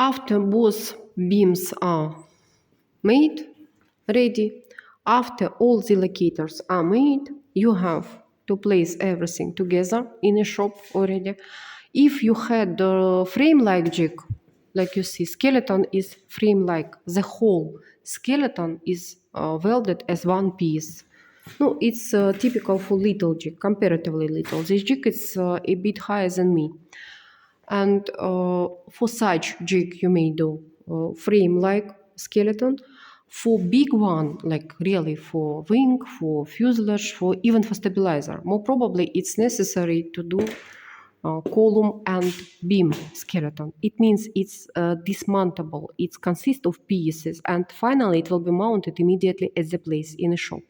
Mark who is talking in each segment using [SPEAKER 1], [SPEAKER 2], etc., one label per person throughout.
[SPEAKER 1] After both beams are made, ready, after all the locators are made, you have to place everything together in a shop already. If you had the frame-like jig, like you see, skeleton is frame-like. The whole skeleton is welded as one piece. No, it's typical for little jig, comparatively little. This jig is a bit higher than me. And for such jig, you may do frame-like skeleton. For big one, like really for wing, for fuselage, for even for stabilizer, more probably it's necessary to do column and beam skeleton. It means it's dismountable. It consists of pieces, and finally it will be mounted immediately at the place in a shop.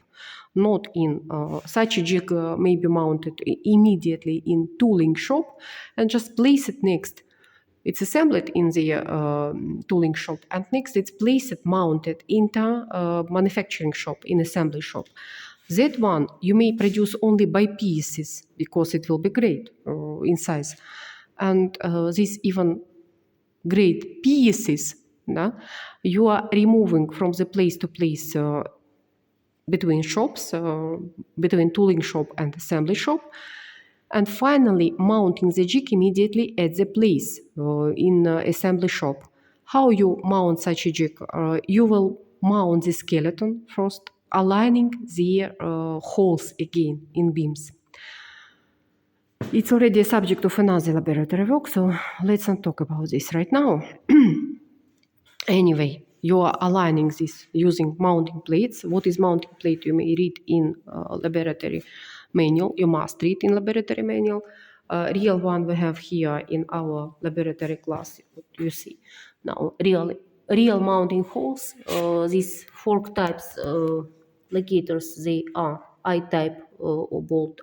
[SPEAKER 1] Not in such a jig may be mounted immediately in tooling shop and just place it next. It's assembled in the tooling shop, and next it's placed mounted into manufacturing shop, in assembly shop. That one you may produce only by pieces because it will be great in size. And these even great pieces, you are removing from the place to place between shops, between tooling shop and assembly shop. And finally, mounting the jig immediately at the place in assembly shop. How you mount such a jig? You will mount the skeleton first, aligning the holes again in beams. It's already a subject of another laboratory work, so let's not talk about this right now. Anyway, you are aligning this using mounting plates. What is mounting plate? You may read in laboratory manual. You must read in laboratory manual. Real one we have here in our laboratory class. What you see now? Real mounting holes. These fork types locators, they are I-type or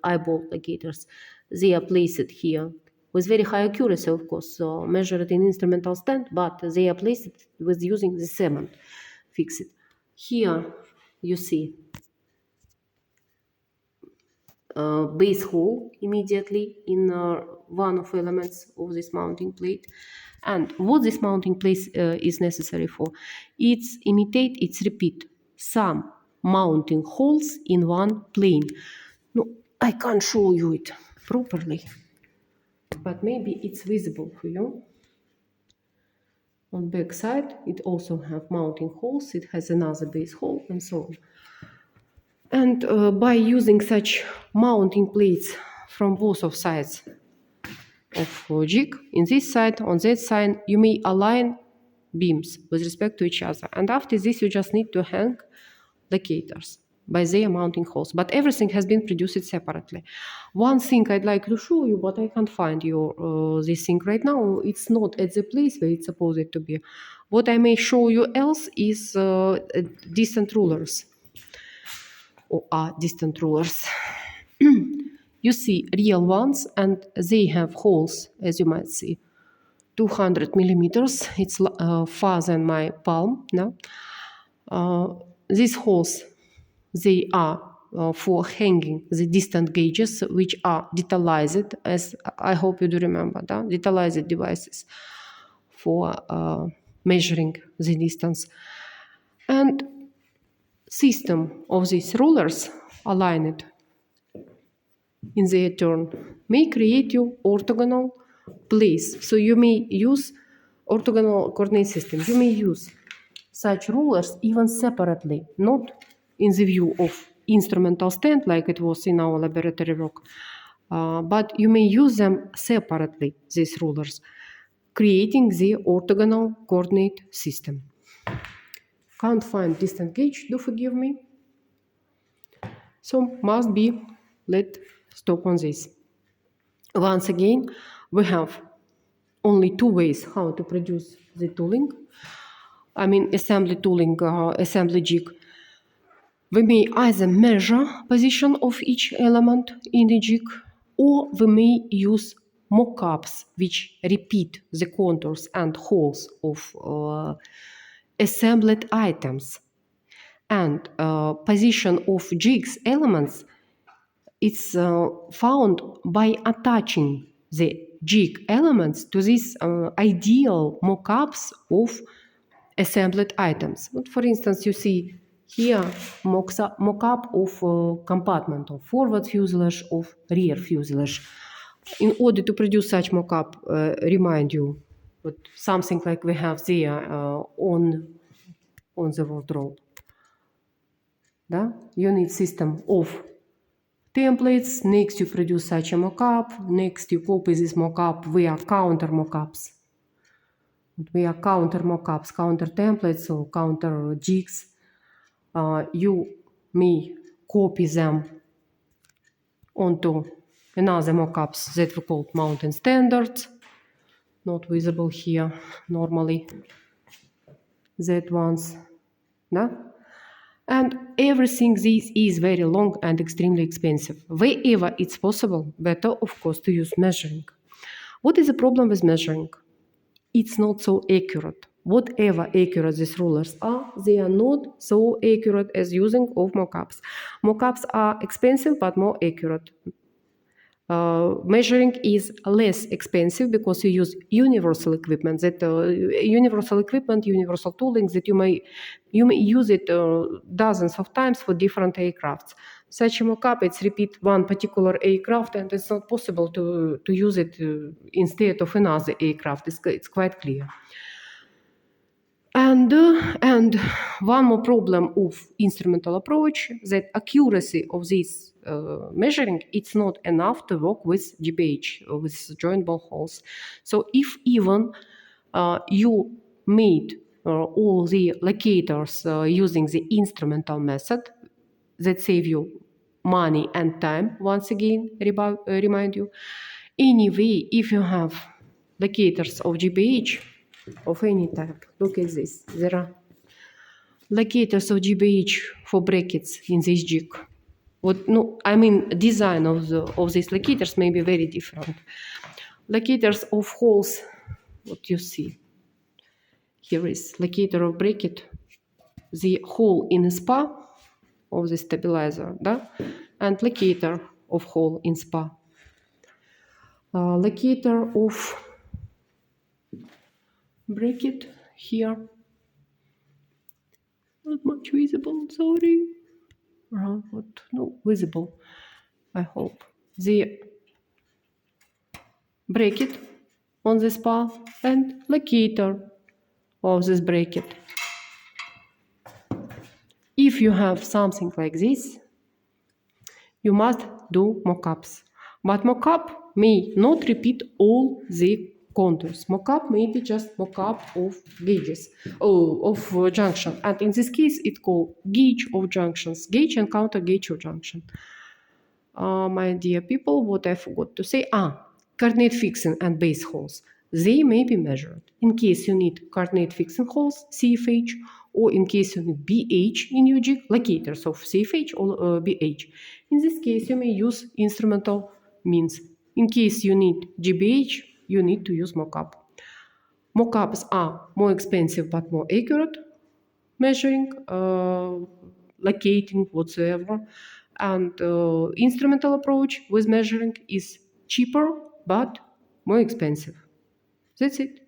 [SPEAKER 1] eye-bolt locators. They are placed here with very high accuracy, of course, measured in instrumental stand, but they are placed with using the cement fixed. Here you see base hole immediately in one of the elements of this mounting plate. And what this mounting plate is necessary for? It's repeat some mounting holes in one plane. No, I can't show you it properly, but maybe it's visible for you. On back side, it also have mounting holes. It has another base hole and so on. And by using such mounting plates from both of sides of jig, in this side, on that side, you may align beams with respect to each other. And after this, you just need to hang locators by their mounting holes. But everything has been produced separately. One thing I'd like to show you, but I can't find you this thing right now. It's not at the place where it's supposed to be. What I may show you else is distant rulers. Or are distant rulers. You see real ones, and they have holes, as you might see, 200 millimeters. It's far than my palm. No? These holes, they are for hanging the distant gauges, which are detalized, as I hope you do remember, detalized devices for measuring the distance. And system of these rulers aligned in their turn may create you orthogonal place. So you may use orthogonal coordinate system. You may use such rulers even separately, not in the view of instrumental stand like it was in our laboratory work, but you may use them separately, these rulers, creating the orthogonal coordinate system. Can't find distant gauge, do forgive me. So must be, let's stop on this. Once again, we have only two ways how to produce the tooling. I mean assembly tooling, assembly jig. We may either measure position of each element in the jig, or we may use mock-ups which repeat the contours and holes of assembled items. And position of jigs elements, it's found by attaching the jig elements to these ideal mock-ups of assembled items. For instance, you see here mock-up of compartment of forward fuselage, of rear fuselage. In order to produce such mock-up, remind you, but something like we have there on the wardrobe. You need system of templates. Next, you produce such a mockup. Next, you copy this mockup via counter mockups. Via counter mockups, counter templates, or counter jigs. You may copy them onto another mockups that we call mountain standards. Not visible here normally. That ones. And everything this is very long and extremely expensive. Wherever it's possible, better of course to use measuring. What is the problem with measuring? It's not so accurate. Whatever accurate these rulers are, they are not so accurate as using of mockups. Mockups are expensive but more accurate. Measuring is less expensive because you use universal equipment. Universal tooling that you may use it dozens of times for different aircrafts. Such a mockup, it's repeat one particular aircraft, and it's not possible to use it instead of another aircraft. It's quite clear. And one more problem of instrumental approach, that accuracy of this measuring, it's not enough to work with GBH, with jointable holes. So if even you made all the locators using the instrumental method, that save you money and time, once again, remind you. Anyway, if you have locators of GBH, of any type. Look at this. There are locators of GBH for brackets in this jig. Design of these locators may be very different. Locators of holes, what you see. Here is locator of bracket, the hole in SPA of the stabilizer, and locator of hole in SPA. Locator of bracket here, not much visible, sorry. No, visible, I hope. The bracket on the SPA and locator of this bracket. If you have something like this, you must do mockups. But mockup may not repeat all the contours. Mockup may be just mockup of gauges, of junction. And in this case, it's called gauge of junctions, gauge and counter gauge of junction. My dear people, what I forgot to say, coordinate fixing and base holes. They may be measured. In case you need coordinate fixing holes, CFH, or in case you need BH in your jig, locators of CFH or BH. In this case, you may use instrumental means. In case you need GBH, you need to use mockup. Mockups are more expensive but more accurate, measuring, locating, whatsoever. And instrumental approach with measuring is cheaper but more expensive. That's it.